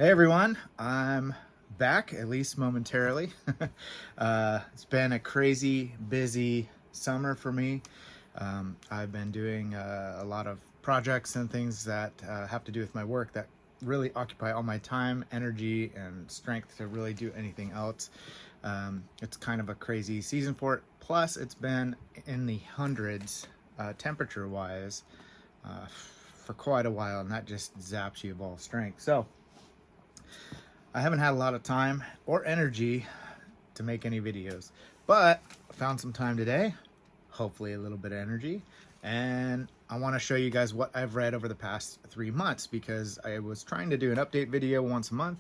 Hey everyone, I'm back, at least momentarily. It's been a crazy, busy summer for me. I've been doing a lot of projects and things that have to do with my work that really occupy all my time, energy, and strength to really do anything else. It's kind of a crazy season for it. Plus, it's been in the hundreds temperature-wise for quite a while, and that just zaps you of all strength. So I haven't had a lot of time or energy to make any videos, but I found some time today, hopefully a little bit of energy, and I want to show you guys what I've read over the past 3 months, because I was trying to do an update video once a month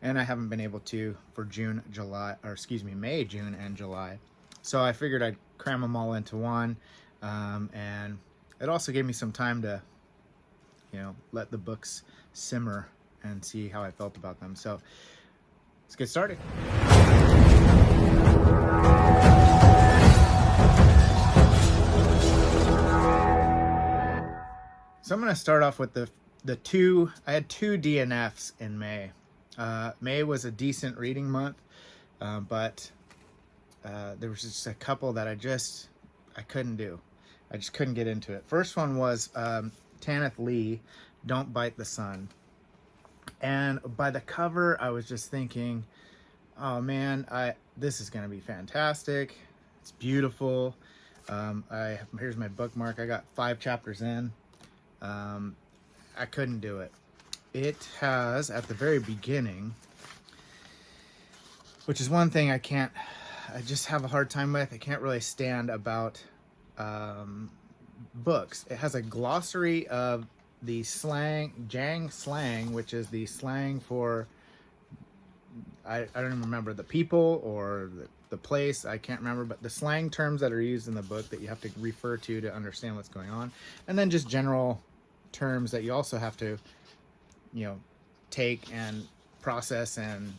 and I haven't been able to for May, June, and July. So I figured I'd cram them all into one, and it also gave me some time to, let the books simmer and see how I felt about them. So let's get started. So I'm going to start off with the two. I had two DNFs in May. May was a decent reading month, but there was just a couple that I couldn't do. I just couldn't get into it. First one was Tanith Lee, Don't Bite the Sun. And by the cover, I was just thinking, oh man, this is going to be fantastic. It's beautiful. Here's my bookmark. I got 5 chapters in. I couldn't do it. It has, at the very beginning, which is one thing I just have a hard time with. I can't really stand about books. It has a glossary of the Jang slang, which is the slang for, I don't even remember, the people or the place, I can't remember, but the slang terms that are used in the book that you have to refer to understand what's going on. And then just general terms that you also have to, take and process and,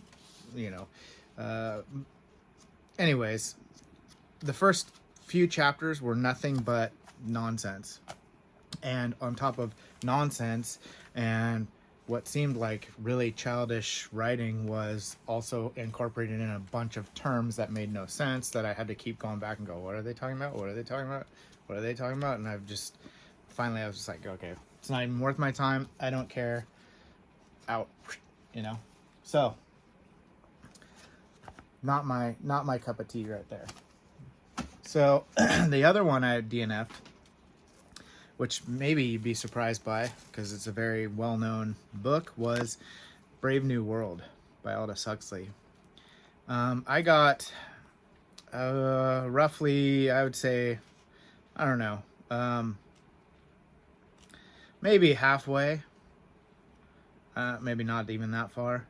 anyways, the first few chapters were nothing but nonsense. And on top of nonsense and what seemed like really childish writing was also incorporated in a bunch of terms that made no sense, that I had to keep going back and go, what are they talking about? What are they talking about? What are they talking about? And finally I was just like, okay, it's not even worth my time. I don't care. Out, So not my cup of tea right there. So the other one I DNF'd, which maybe you'd be surprised by because it's a very well-known book, was Brave New World by Aldous Huxley. I got roughly, I would say, I don't know, maybe halfway, maybe not even that far.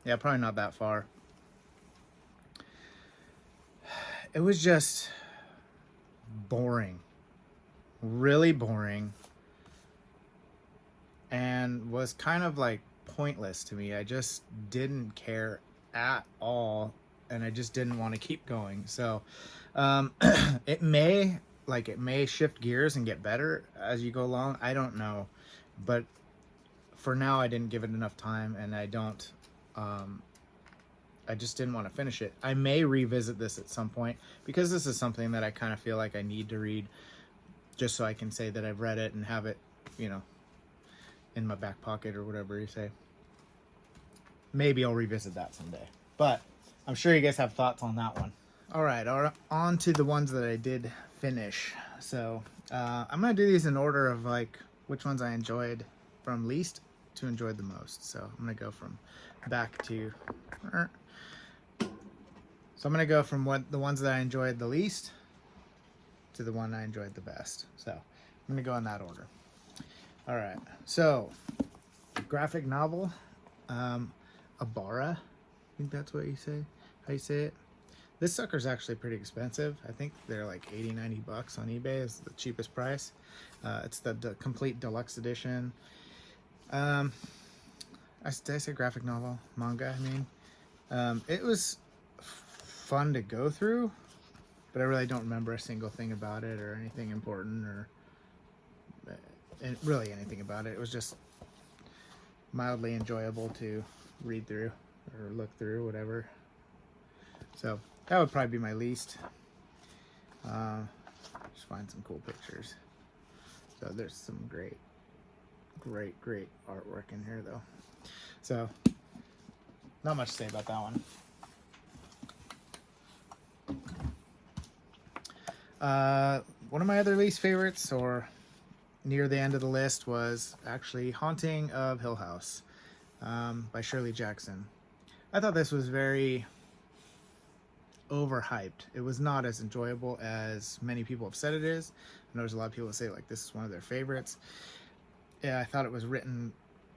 Yeah, probably not that far. It was just boring. Really boring, and was kind of like pointless to me. I just didn't care at all, and I just didn't want to keep going. So it may shift gears and get better as you go along. I don't know, but for now I didn't give it enough time, and I just didn't want to finish it. I may revisit this at some point, because this is something that I kind of feel like I need to read, just so I can say that I've read it and have it, in my back pocket or whatever you say. Maybe I'll revisit that someday. But I'm sure you guys have thoughts on that one. All right, on to the ones that I did finish. So I'm going to do these in order of which ones I enjoyed from least to enjoyed the most. So I'm going to go from back to... So I'm going to go from the ones that I enjoyed the least to the one I enjoyed the best. So I'm going to go in that order. All right. So graphic novel, Abara. I think that's what you say, how you say it. This sucker's actually pretty expensive. I think they're like 80-90 bucks on eBay is the cheapest price. It's the complete deluxe edition. Did I say graphic novel? Manga, I mean. It was fun to go through, but I really don't remember a single thing about it or anything important or really anything about it. It was just mildly enjoyable to read through or look through, whatever. So that would probably be my least. Just find some cool pictures. So there's some great artwork in here though. So not much to say about that one. One of my other least favorites, or near the end of the list, was actually Haunting of Hill House by Shirley Jackson. I thought this was very overhyped. It was not as enjoyable as many people have said it is. I know there's a lot of people that say like this is one of their favorites. Yeah, I thought it was written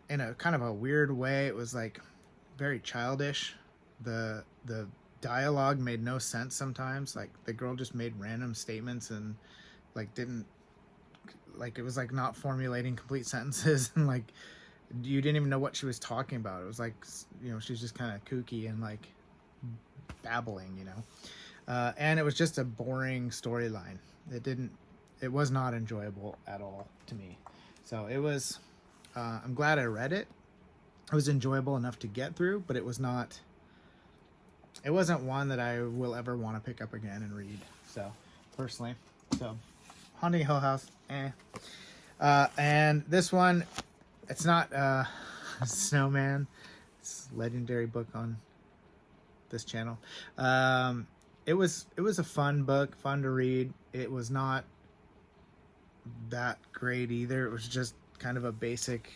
in a kind of a weird way. It was like very childish. The dialogue made no sense sometimes. Like the girl just made random statements and like didn't, like it was like not formulating complete sentences, and like you didn't even know what she was talking about. It was like, you know, she's just kind of kooky and like babbling, you know. And it was just a boring storyline. It was not enjoyable at all to me. So it was, I'm glad I read it. It was enjoyable enough to get through, but it wasn't one that I will ever want to pick up again and read. So personally, so Haunting Hill House, and this one, it's not Snowman. It's a legendary book on this channel. It was a fun book, fun to read. It was not that great either. It was just kind of a basic,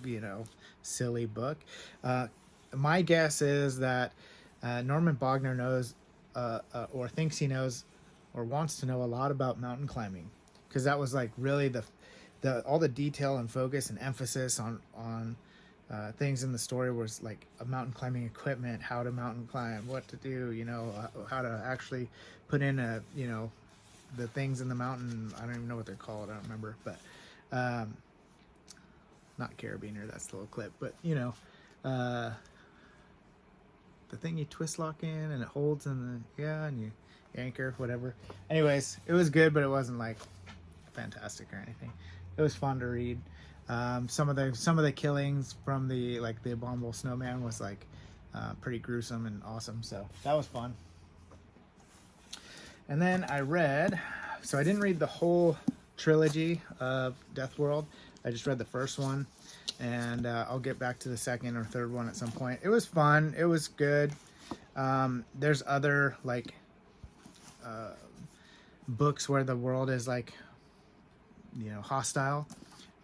you know, silly book. My guess is that Norman Bogner knows or thinks he knows or wants to know a lot about mountain climbing, because that was like really all the detail and focus and emphasis on things in the story was like a mountain climbing equipment, how to mountain climb, what to do, you know, how to actually put in you know, the things in the mountain. I don't even know what they're called. I don't remember, but not carabiner, that's the little clip, but you know, the thing you twist lock in and it holds in the, and you anchor, whatever. Anyways, it was good, but it wasn't like fantastic or anything. It was fun to read. Some of the killings from the Abominable Snowman was like pretty gruesome and awesome, so that was fun. And then I read, so I didn't read the whole trilogy of Death World. I just read the first one, and I'll get back to the second or third one at some point. It was fun. It was good. There's other like books where the world is like, you know, hostile,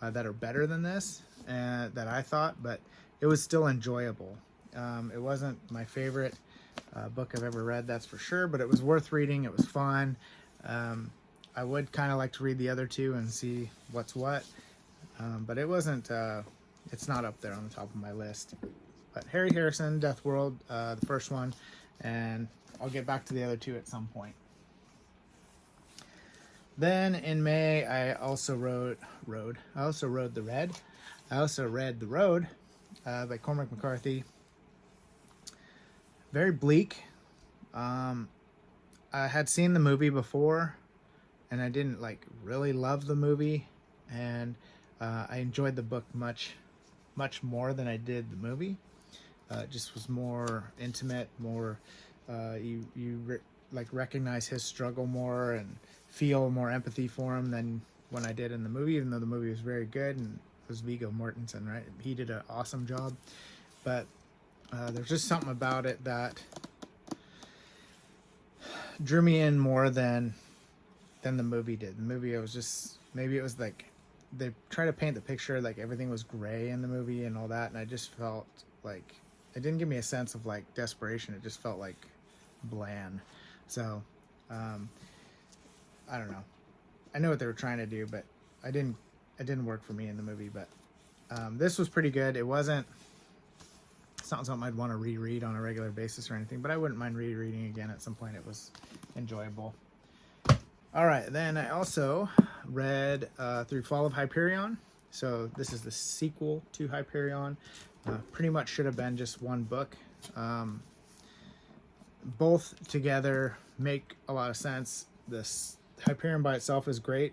that are better than this, that I thought, but it was still enjoyable. It wasn't my favorite book I've ever read, that's for sure, but it was worth reading. It was fun. I would kind of like to read the other two and see what's what, but it wasn't, it's not up there on the top of my list. But Harry Harrison, Death World, the first one, and I'll get back to the other two at some point. Then in May, I also read The Road by Cormac McCarthy. Very bleak. I had seen the movie before, and I didn't like really love the movie, and I enjoyed the book much more than I did the movie. It just was more intimate, more like recognize his struggle more and feel more empathy for him than when I did in the movie, even though the movie was very good and it was Viggo Mortensen, right? He did an awesome job, but there's just something about it that drew me in more than the movie did. The movie, it was just, maybe it was like they try to paint the picture like everything was gray in the movie and all that, and I just felt like it didn't give me a sense of like desperation. It just felt like bland. So I don't know. I know what they were trying to do, but it didn't work for me in the movie. But this was pretty good. It's not something I'd want to reread on a regular basis or anything, but I wouldn't mind rereading again at some point. It was enjoyable. All right, then I also read through Fall of Hyperion. So this is the sequel to Hyperion. Pretty much should have been just one book. Both together make a lot of sense. This Hyperion by itself is great,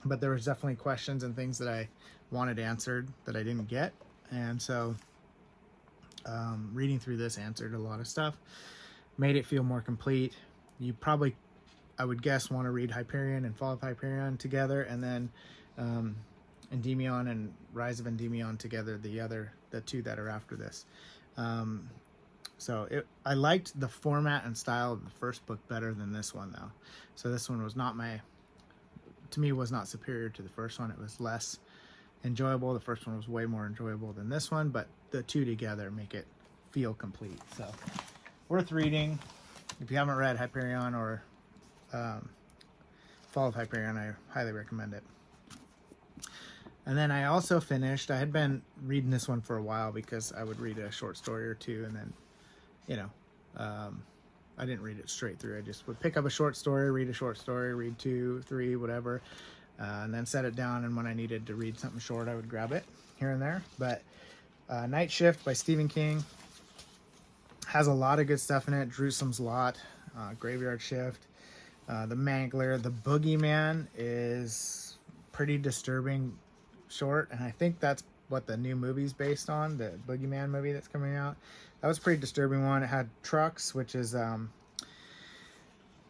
but there was definitely questions and things that I wanted answered that I didn't get. And so reading through this answered a lot of stuff, made it feel more complete. You probably, I would guess, want to read Hyperion and Fall of Hyperion together, and then Endymion and Rise of Endymion together, the two that are after this. So I liked the format and style of the first book better than this one, though. So this one was not to me, was not superior to the first one. It was less enjoyable. The first one was way more enjoyable than this one, but the two together make it feel complete. So worth reading. If you haven't read Hyperion or Fall of Hyperion, I highly recommend it. And then I also finished, I had been reading this one for a while because I would read a short story or two, and then, you know, I didn't read it straight through. I just would pick up a short story, read 2, 3, whatever, and then set it down, and when I needed to read something short, I would grab it here and there. But Night Shift by Stephen King has a lot of good stuff in it. Jerusalem's Lot, Graveyard Shift, The Mangler. The Boogeyman is pretty disturbing short, and I think that's what the new movie's based on, the Boogeyman movie that's coming out. That was a pretty disturbing one. It had Trucks, which is the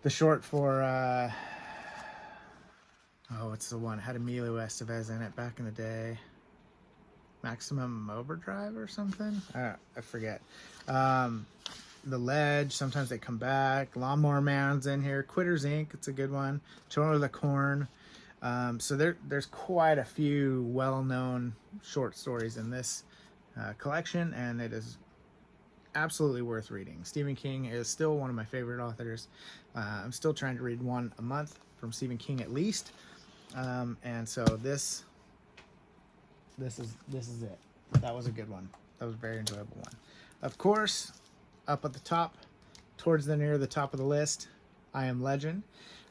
short for what's the one? It had Emilio Estevez in it back in the day. Maximum Overdrive or something? I forget. The Ledge, Sometimes They Come Back. Lawnmower Man's in here. Quitters Inc., it's a good one. Children of the Corn. So there's quite a few well-known short stories in this collection, and it is absolutely worth reading. Stephen King is still one of my favorite authors. I'm still trying to read one a month from Stephen King at least, and so this is it. That was a good one. That was a very enjoyable one. Of course, up at the top, near the top of the list, I Am Legend,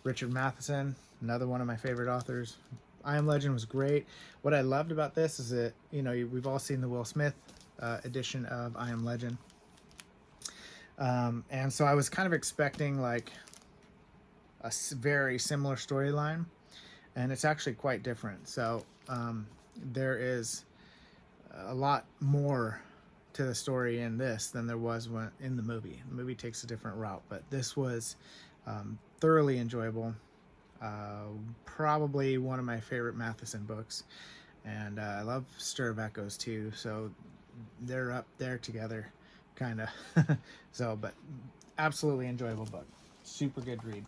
Richard Matheson, another one of my favorite authors. I Am Legend was great. What I loved about this is that, you know, we've all seen the Will Smith edition of I Am Legend. And so I was kind of expecting like a very similar storyline, and it's actually quite different. So there is a lot more to the story in this than there was in the movie. The movie takes a different route, but this was thoroughly enjoyable. Probably one of my favorite Matheson books, and I love Stir of Echoes too, so they're up there together, kind of. So, but absolutely enjoyable book. Super good read.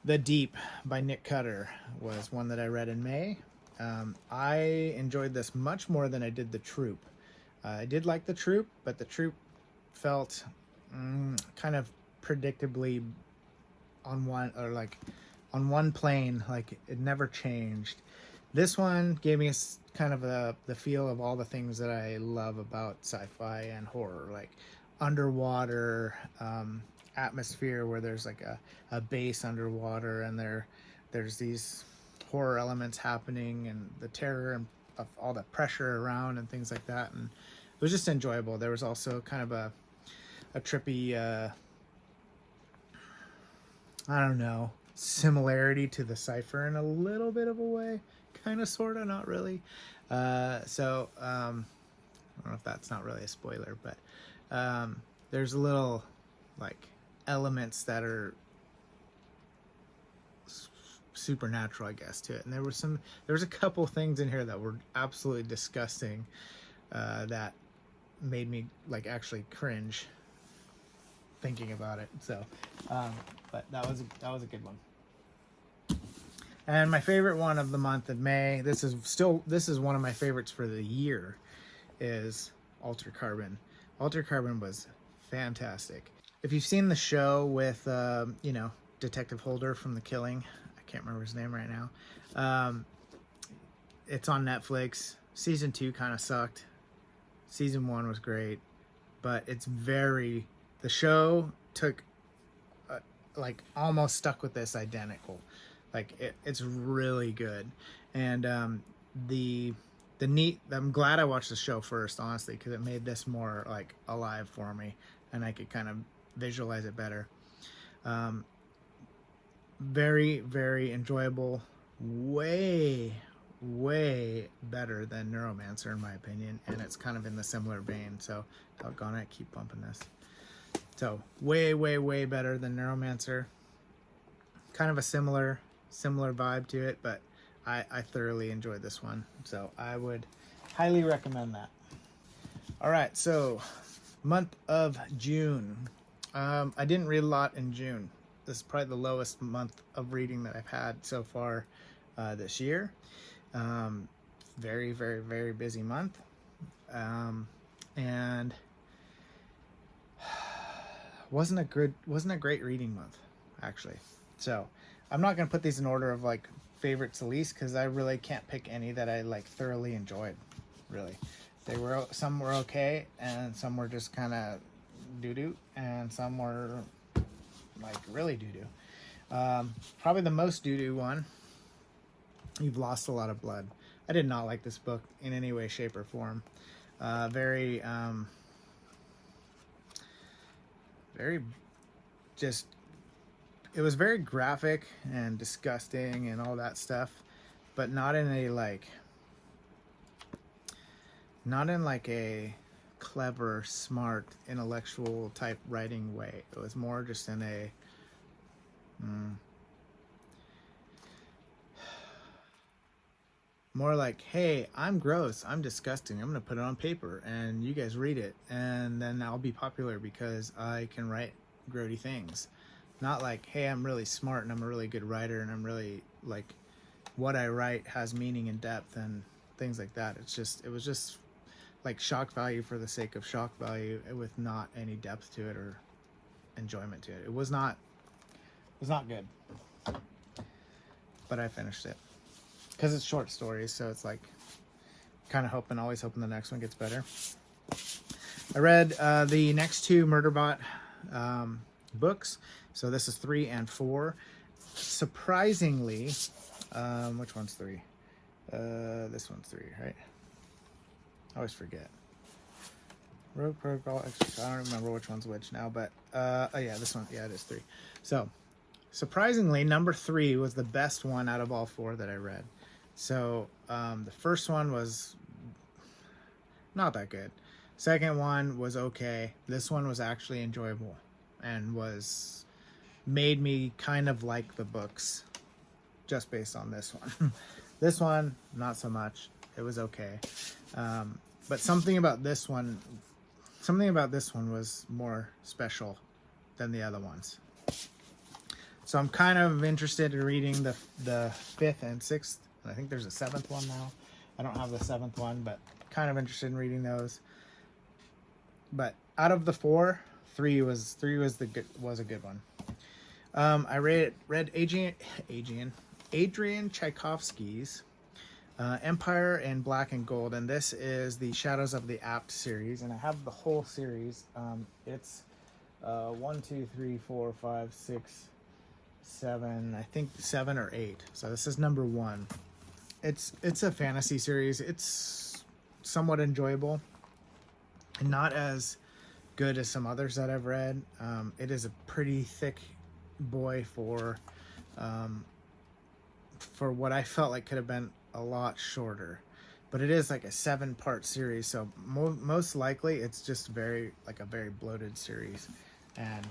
The Deep by Nick Cutter was one that I read in May. I enjoyed this much more than I did The Troop. I did like The Troop, but The Troop felt kind of predictably on one plane, like it never changed. This one gave me kind of the feel of all the things that I love about sci-fi and horror, like underwater atmosphere where there's like a base underwater, and there's these horror elements happening, and the terror and of all the pressure around and things like that, and it was just enjoyable. There was also kind of a trippy I don't know, similarity to the Cipher in a little bit of a way, kind of, sort of, not really. I don't know if that's not really a spoiler, but there's a little like elements that are supernatural, I guess, to it. And there was a couple things in here that were absolutely disgusting, that made me like actually cringe thinking about it. So but that was a good one. And my favorite one of the month of May, this is one of my favorites for the year, is Alter Carbon. Alter Carbon was fantastic. If you've seen the show with you know, Detective Holder from The Killing, I can't remember his name right now, it's on Netflix. Season 2 kind of sucked. Season 1 was great, but the show took like almost stuck with this identical. Like it's really good. And I'm glad I watched the show first, honestly, because it made this more like alive for me, and I could kind of visualize it better. Very, very enjoyable. Way way better than Neuromancer in my opinion, and it's kind of in the similar vein. So doggone it, keep bumping this. So way better than Neuromancer. Kind of a similar vibe to it, but I thoroughly enjoyed this one, so I would highly recommend that. All right, so month of June. I didn't read a lot in June. This is probably the lowest month of reading that I've had so far this year. Very busy month, and wasn't a great reading month actually. So I'm not gonna put these in order of like favorites to least, because I really can't pick any that I like thoroughly enjoyed. Really, some were okay, and some were just kind of doo-doo, and some were like really doo-doo. Probably the most doo-doo one, You've Lost a Lot of Blood. I did not like this book in any way, shape, or form. Very just, it was very graphic and disgusting and all that stuff, but not in like a clever, smart, intellectual type writing way. It was more just in a more like, hey, I'm gross, I'm disgusting, I'm gonna put it on paper and you guys read it, and then I'll be popular because I can write grody things. Not like, hey, I'm really smart and I'm a really good writer and I'm really like, what I write has meaning and depth and things like that. It was just like shock value for the sake of shock value with not any depth to it or enjoyment to it. It was not good, but I finished it because it's short stories, so it's like kind of always hoping the next one gets better. I read the next two Murderbot books, so this is 3 and 4. Surprisingly, which one's 3? This one's 3, right? I always forget. Rogue Protocol, I don't remember which one's which now, but oh yeah, this one, yeah, it is 3. So surprisingly, number 3 was the best one out of all 4 that I read. So the first one was not that good. Second one was okay. This one was actually enjoyable and made me kind of like the books just based on this one. This one, not so much. It was okay. But something about this one was more special than the other ones. So I'm kind of interested in reading the 5th and 6th. I think there's a 7th one now. I don't have the 7th one, but kind of interested in reading those. But out of the 4, 3 was a good one. I read Adrian Tchaikovsky's Empire in Black and Gold, and this is the Shadows of the Apt series, and I have the whole series. It's 1, 2, 3, 4, 5, 6, 7. I think 7 or 8. So this is number 1. It's a fantasy series. It's somewhat enjoyable, and not as good as some others that I've read. It is a pretty thick boy for what I felt like could have been a lot shorter, but it is like a 7-part series, so most likely it's just a very bloated series. And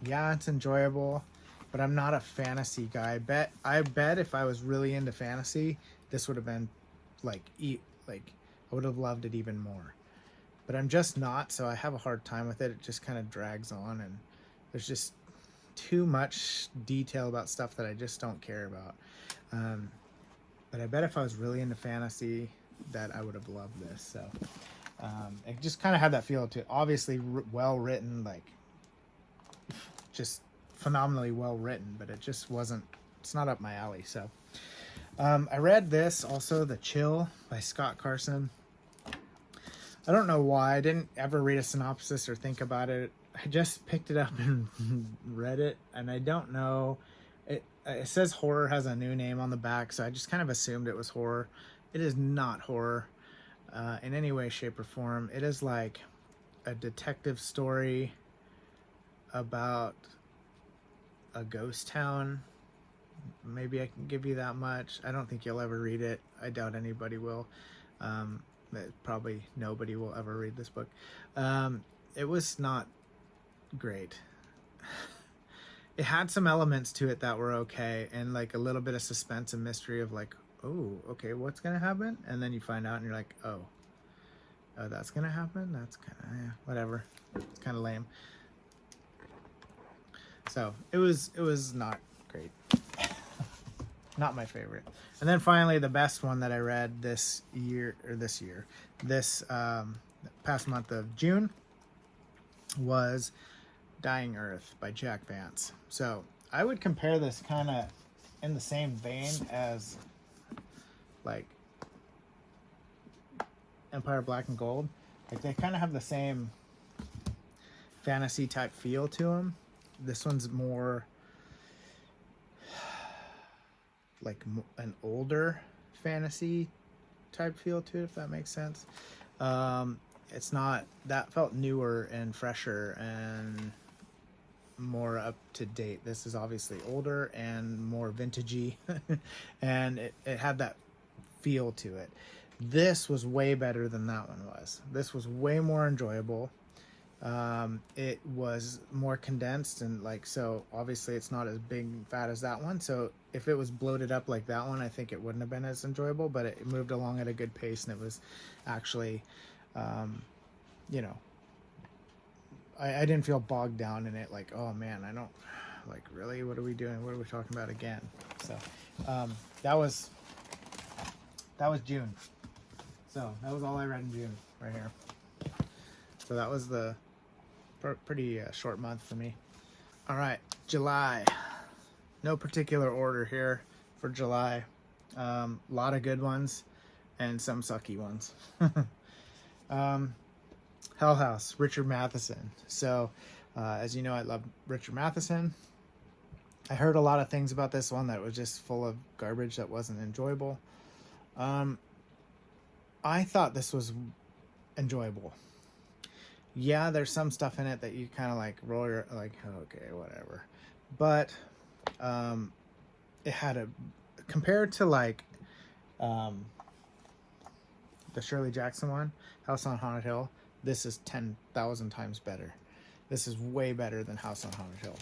yeah, it's enjoyable, but I'm not a fantasy guy. I bet if I was really into fantasy, this would have been like I would have loved it even more, but I'm just not, so I have a hard time with it. It just kind of drags on, and there's just too much detail about stuff that I just don't care about. But I bet if I was really into fantasy, that I would have loved this. So it just kind of had that feel to it. Obviously well written, like just phenomenally well written, but it just wasn't, it's not up my alley. So I read this also, The Chill by Scott Carson. I don't know why. I didn't ever read a synopsis or think about it. I just picked it up and read it, and I don't know. It says horror has a new name on the back, so I just kind of assumed it was horror. It is not horror in any way, shape, or form. It is like a detective story about a ghost town, maybe I can give you that much. I don't think you'll ever read it. I doubt anybody will. Probably nobody will ever read this book. It was not great. It had some elements to it that were okay, and like a little bit of suspense and mystery of like, oh, okay, what's gonna happen? And then you find out and you're like, oh, that's gonna happen? That's kind of, yeah, whatever. It's kind of lame. So it was not great. Not my favorite. And then finally, the best one that I read this past month of June was Dying Earth by Jack Vance. So I would compare this kind of in the same vein as like Empire Black and Gold. Like they kind of have the same fantasy type feel to them. This one's more like an older fantasy type feel to it, if that makes sense. It's not, that felt newer and fresher and more up to date. This is obviously older and more vintagey and it had that feel to it. This was way better than that one was. This was way more enjoyable. It was more condensed and like, so obviously it's not as big and fat as that one. So if it was bloated up like that one, I think it wouldn't have been as enjoyable, but it moved along at a good pace and it was actually, you know, I didn't feel bogged down in it. Like, oh man, I don't like, really, what are we doing? What are we talking about again? So, that was June. So that was all I read in June right here. So that was the pretty short month for me. All right, July. No particular order here for July. Lot of good ones and some sucky ones. Hell House, Richard Matheson. So as you know, I love Richard Matheson. I heard a lot of things about this one that was just full of garbage that wasn't enjoyable. I thought this was enjoyable. Yeah, there's some stuff in it that you kind of like roll your, like, okay, whatever. But it had a, compared to like the Shirley Jackson one, House on Haunted Hill, this is 10,000 times better. This is way better than House on Haunted Hill.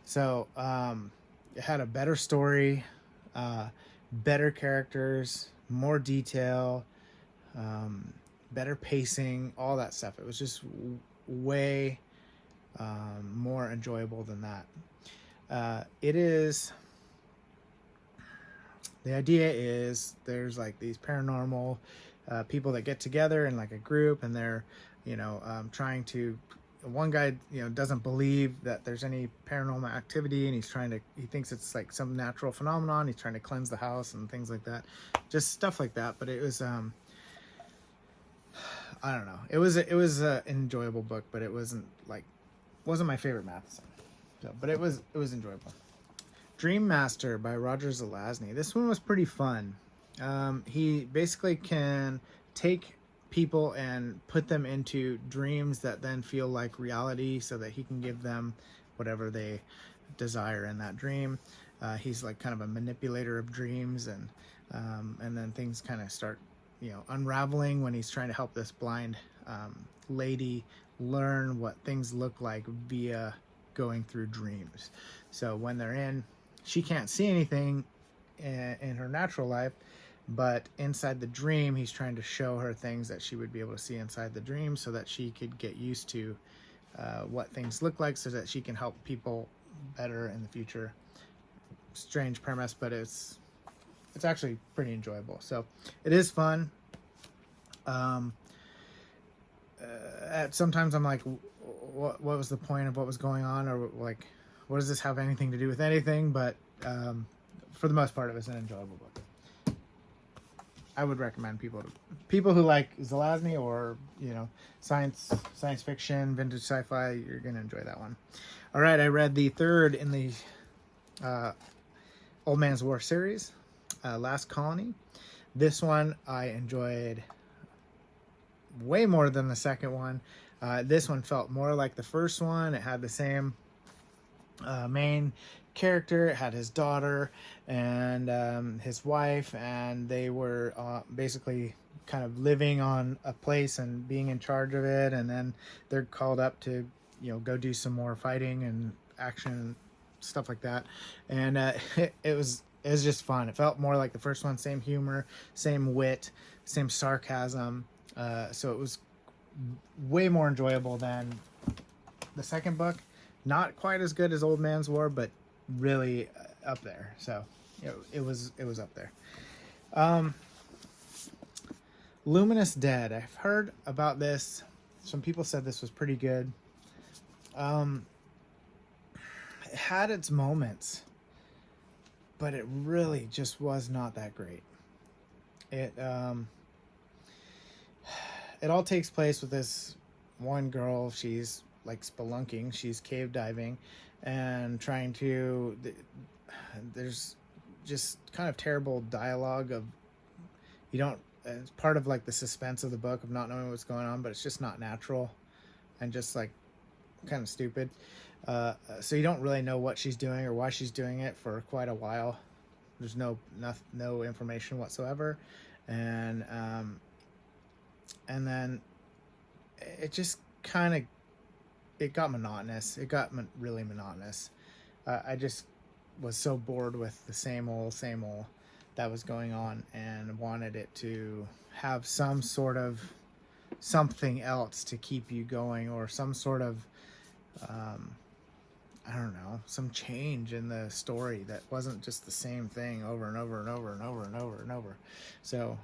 So it had a better story, better characters, more detail, better pacing, all that stuff. It was just way more enjoyable than that. It is, the idea is there's like these paranormal people that get together in like a group, and they're, you know, trying to, one guy, you know, doesn't believe that there's any paranormal activity, and he thinks it's like some natural phenomenon. He's trying to cleanse the house and things like that, just stuff like that. But it was I don't know. It was an enjoyable book, but it wasn't my favorite Matheson. So, but it was enjoyable. Dream Master by Roger Zelazny. This one was pretty fun. He basically can take people and put them into dreams that then feel like reality, so that he can give them whatever they desire in that dream. He's like kind of a manipulator of dreams, and then things kind of start, you know, unraveling when he's trying to help this blind lady learn what things look like via going through dreams. So when they're in, she can't see anything in her natural life, but inside the dream, he's trying to show her things that she would be able to see inside the dream, so that she could get used to what things look like, so that she can help people better in the future. Strange premise, but it's actually pretty enjoyable. So it is fun. Sometimes I'm like, what was the point of what was going on, or like, what does this have anything to do with anything? But for the most part, it was an enjoyable book. I would recommend people who like Zelazny, or, you know, science fiction, vintage sci-fi. You're gonna enjoy that one. All right, I read the third in the Old Man's War series, Last Colony. This one I enjoyed way more than the second one. This one felt more like the first one. It had the same main character. It had his daughter and his wife, and they were basically kind of living on a place and being in charge of it, and then they're called up to, you know, go do some more fighting and action and stuff like that. And it was just fun. It felt more like the first one, same humor, same wit, same sarcasm. So it was way more enjoyable than the second book. Not quite as good as Old Man's War, but really up there. So you know, it was up there. Luminous Dead. I've heard about this. Some people said this was pretty good. It had its moments, but it really just was not that great. It all takes place with this one girl. She's like spelunking. She's cave diving and trying to. There's just kind of terrible dialogue of you don't. It's part of like the suspense of the book of not knowing what's going on, but it's just not natural and just like kind of stupid. So you don't really know what she's doing or why she's doing it for quite a while. There's no information whatsoever, and then it just kind of got monotonous. It got really monotonous. I just was so bored with the same old that was going on, and wanted it to have some sort of something else to keep you going, or some sort of I don't know, some change in the story that wasn't just the same thing over and over and over and over and over and over. So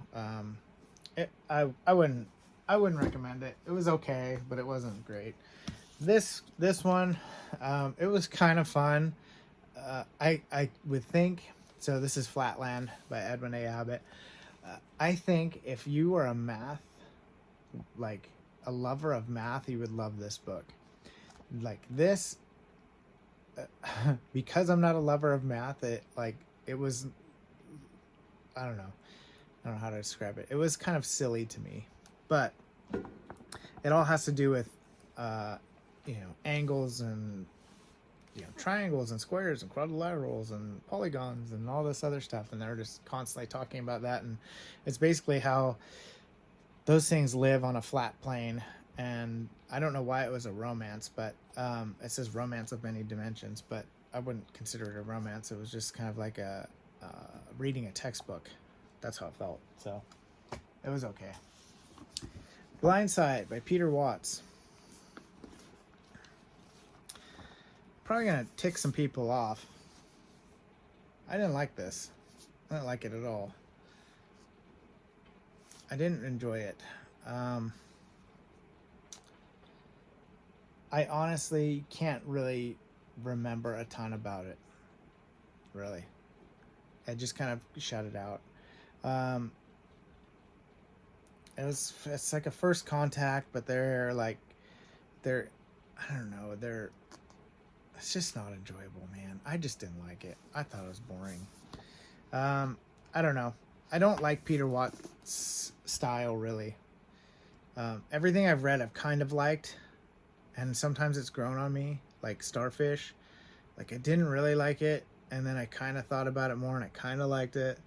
I wouldn't recommend it. It was okay, but it wasn't great. This one, it was kind of fun. I would think so. This is Flatland by Edwin A. Abbott. I think if you were a lover of math, you would love this book. Like this, because I'm not a lover of math, it was, I don't know how to describe it. It was kind of silly to me, but it all has to do with angles and triangles and squares and quadrilaterals and polygons and all this other stuff, and they're just constantly talking about that, and it's basically how those things live on a flat plane. And I don't know why it was a romance, but it says romance of many dimensions, but I wouldn't consider it a romance. It was just kind of like a reading a textbook. That's how it felt. So it was okay. Blind Side by Peter Watts. Probably gonna tick some people off. I didn't like this. I didn't like it at all. I didn't enjoy it. I honestly can't really remember a ton about it. Really. I just kind of shut it out. It's like a first contact, but it's just not enjoyable, man. I just didn't like it. I thought it was boring. I don't know. I don't like Peter Watts' style, really. Everything I've read I've kind of liked, and sometimes it's grown on me, like Starfish. Like, I didn't really like it, and then I kind of thought about it more, and I kind of liked it.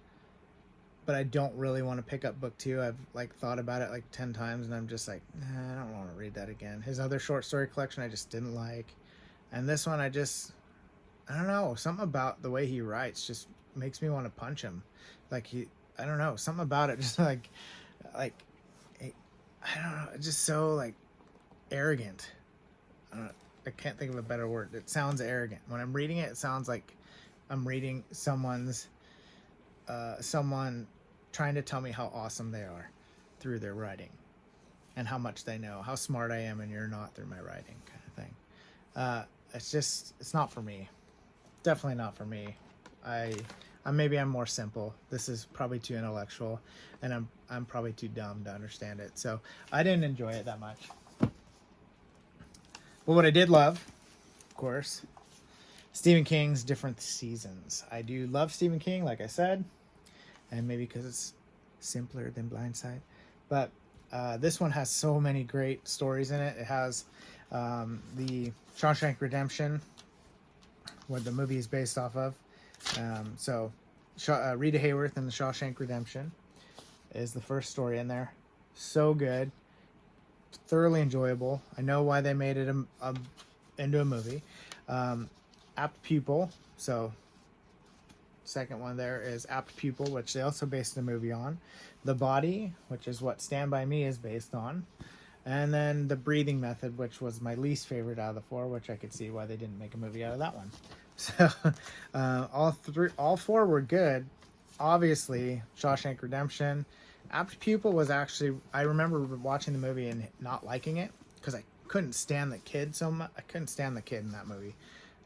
But I don't really want to pick up book 2. I've thought about it 10 times, and I'm just like, nah, I don't want to read that again. His other short story collection I just didn't like. And this one I don't know, something about the way he writes just makes me want to punch him. I don't know, something about it just I don't know, it's just so arrogant. I can't think of a better word. It sounds arrogant. When I'm reading it, it sounds like I'm reading someone trying to tell me how awesome they are through their writing, and how much they know, how smart I am and you're not through my writing, kind of thing. It's not for me. Definitely not for me. Maybe I'm more simple. This is probably too intellectual, and I'm probably too dumb to understand it. So I didn't enjoy it that much. Well, what I did love, of course, Stephen King's Different Seasons. I do love Stephen King, like I said, and maybe because it's simpler than Blind Side. But this one has so many great stories in it. It has the Shawshank Redemption what the movie is based off of. So Rita Hayworth in The Shawshank Redemption is the first story in there. So good, thoroughly enjoyable. I know why they made it into a movie. Apt Pupil. So second one there is Apt Pupil, which they also based the movie on. The Body, which is what Stand By Me is based on. And then The Breathing Method, which was my least favorite out of the four, which I could see why they didn't make a movie out of that one. So all four were good. Obviously, Shawshank Redemption. Apt Pupil was actually, I remember watching the movie and not liking it because I couldn't stand the kid so much. I couldn't stand the kid in that movie.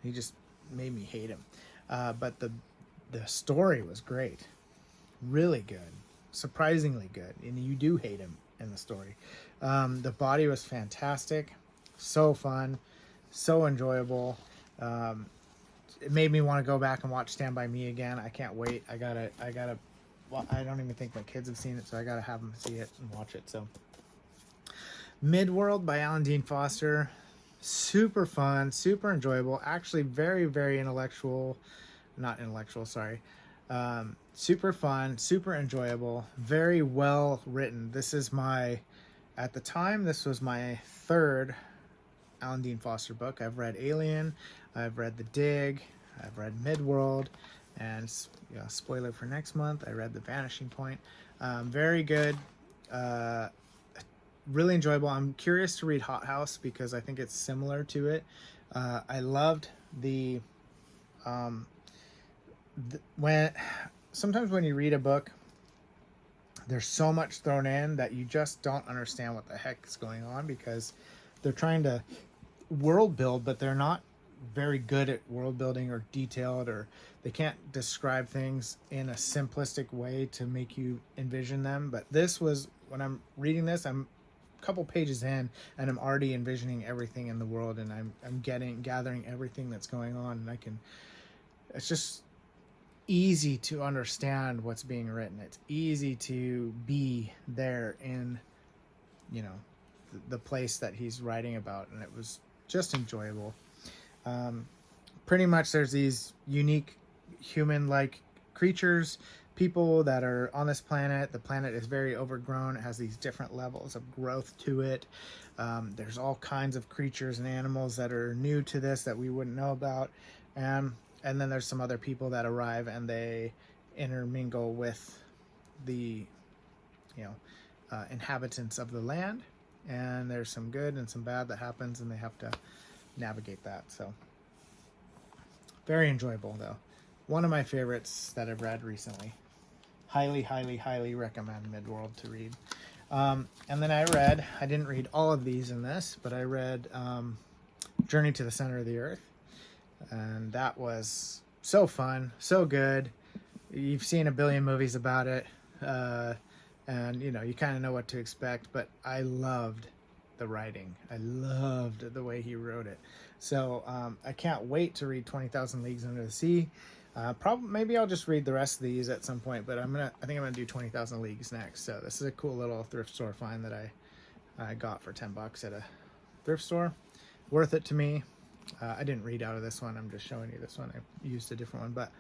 He just made me hate him. But the story was great. Really good. Surprisingly good. And you do hate him in the story. The Body was fantastic. So fun. So enjoyable. It made me want to go back and watch Stand By Me again. I can't wait. I gotta, well, I don't even think my kids have seen it, so I gotta have them see it and watch it. So Midworld by Alan Dean Foster. Super fun, super enjoyable. Actually very, very intellectual. Not intellectual, sorry. Super fun, super enjoyable, very well written. This is at the time, this was my third Alan Dean Foster book. I've read Alien, I've read The Dig, I've read Midworld, and spoiler for next month, I read The Vanishing Point. Very good, really enjoyable. I'm curious to read Hot House because I think it's similar to it. I loved sometimes when you read a book, there's so much thrown in that you just don't understand what the heck is going on because they're trying to world build, but they're not very good at world building or detailed, or they can't describe things in a simplistic way to make you envision them. But this was, when I'm reading this, I'm a couple pages in and I'm already envisioning everything in the world, and I'm gathering everything that's going on, and it's just easy to understand what's being written. It's easy to be there in, the place that he's writing about, and it was just enjoyable. Pretty much there's these unique human-like creatures, people that are on this planet. The planet is very overgrown. It has these different levels of growth to it. There's all kinds of creatures and animals that are new to this that we wouldn't know about. And then there's some other people that arrive and they intermingle with the, inhabitants of the land. And there's some good and some bad that happens, and they have to navigate that. So very enjoyable, though. One of my favorites that I've read recently. Highly, highly, highly recommend Midworld to read. And then I didn't read all of these in this, but I read Journey to the Center of the Earth. And that was so fun, so good. You've seen a billion movies about it, and you kind of know what to expect, but I loved the writing. I loved the way he wrote it. So I can't wait to read 20,000 Leagues Under the Sea. Maybe I'll just read the rest of these at some point, but I think I'm gonna do 20,000 Leagues next. So this is a cool little thrift store find that I got for $10 at a thrift store. Worth it to me. I didn't read out of this one. I'm just showing you this one. I used a different one, but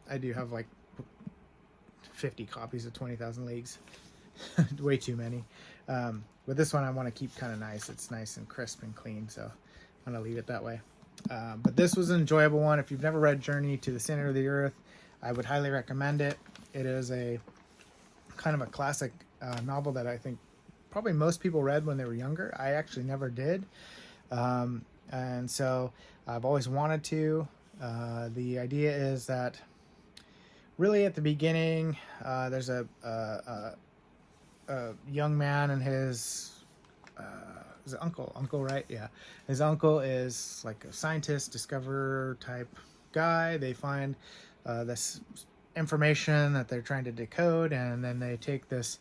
I do have like 50 copies of 20,000 Leagues. Way too many. But this one I want to keep kind of nice. It's nice and crisp and clean, so I'm going to leave it that way. But this was an enjoyable one. If you've never read Journey to the Center of the Earth, I would highly recommend it. It is a kind of a classic novel that I think probably most people read when they were younger. I actually never did. And so I've always wanted to. The idea is that really at the beginning, there's a young man and his uncle, right? Yeah. His uncle is like a scientist, discoverer type guy. They find this information that they're trying to decode, and then they take this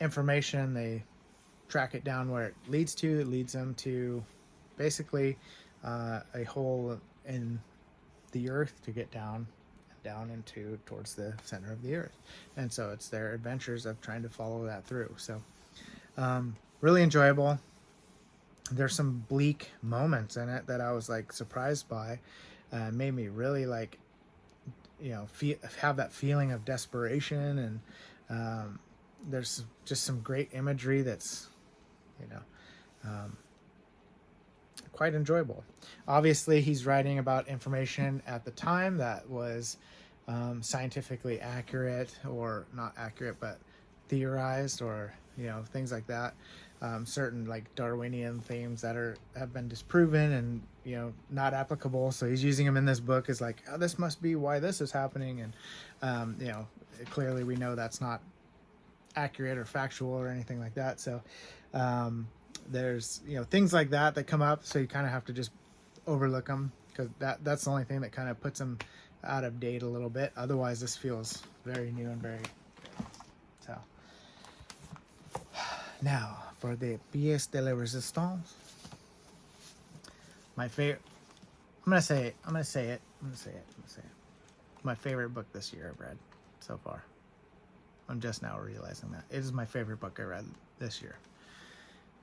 information, they track it down where it leads to. It leads them to basically a hole in the earth to get down into towards the center of the earth. And so it's their adventures of trying to follow that through. So really enjoyable. There's some bleak moments in it that I was like surprised by. Made me really like, you know, have that feeling of desperation, and there's just some great imagery that's, you know, quite enjoyable. Obviously, he's writing about information at the time that was scientifically accurate, or not accurate, but theorized, or, you know, things like that. Certain like Darwinian themes that have been disproven and, you know, not applicable. So he's using them in this book as like, oh, this must be why this is happening, and you know, clearly we know that's not accurate or factual or anything like that. So there's, you know, things like that that come up, so you kind of have to just overlook them, because that's the only thing that kind of puts them out of date a little bit. Otherwise, this feels very new and very so. Now for the pièce de la résistance, my favorite. I'm gonna say it. My favorite book this year I've read so far. I'm just now realizing that it is my favorite book I read this year.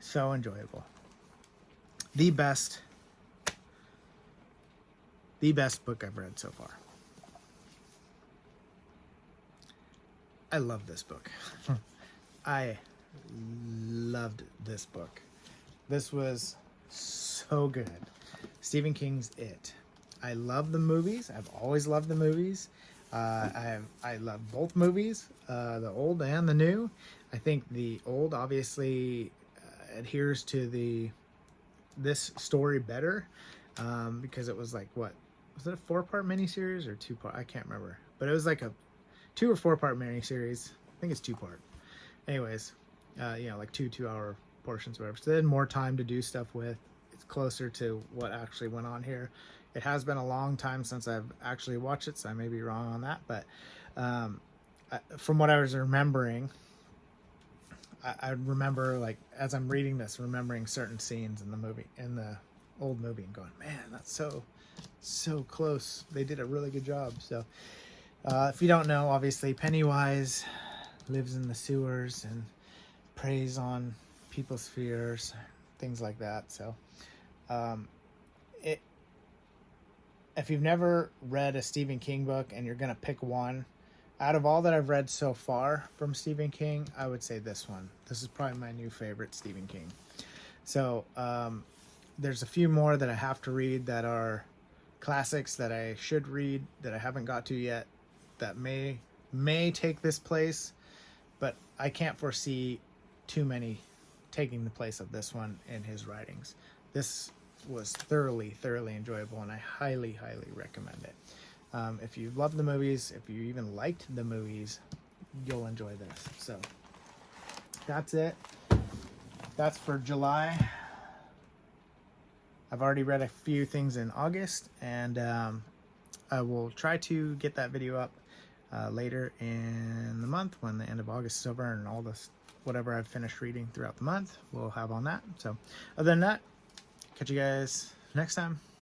So enjoyable. The best book I've read so far. I love this book. I loved this book. This was so good. Stephen King's It. I love the movies. I've always loved the movies. I love both movies, the old and the new. I think the old obviously adheres to this story better, because it was like, what was it, a 4-part miniseries or 2-part? I can't remember, but it was like a 2 or 4-part miniseries. I think it's 2-part. Anyways, you know, like 2-hour portions, whatever. So they had more time to do stuff with. It's closer to what actually went on here. It has been a long time since I've actually watched it, so I may be wrong on that. But from what I was remembering, I remember, like, as I'm reading this, remembering certain scenes in the movie, in the old movie, and going, man, that's so close. They did a really good job. So if you don't know, obviously Pennywise lives in the sewers and preys on people's fears, things like that. So if you've never read a Stephen King book and you're gonna pick one out of all that I've read so far from Stephen King, I would say this one. This is probably my new favorite Stephen King. So there's a few more that I have to read that are classics that I should read that I haven't got to yet, that may take this place, but I can't foresee too many taking the place of this one in his writings. This was thoroughly enjoyable, and I highly recommend it. If you love the movies, if you even liked the movies, you'll enjoy this. So that's it. That's for July. I've already read a few things in August, and I will try to get that video up later in the month, when the end of August is over, and all this, whatever I've finished reading throughout the month, we'll have on that. So other than that, catch you guys next time.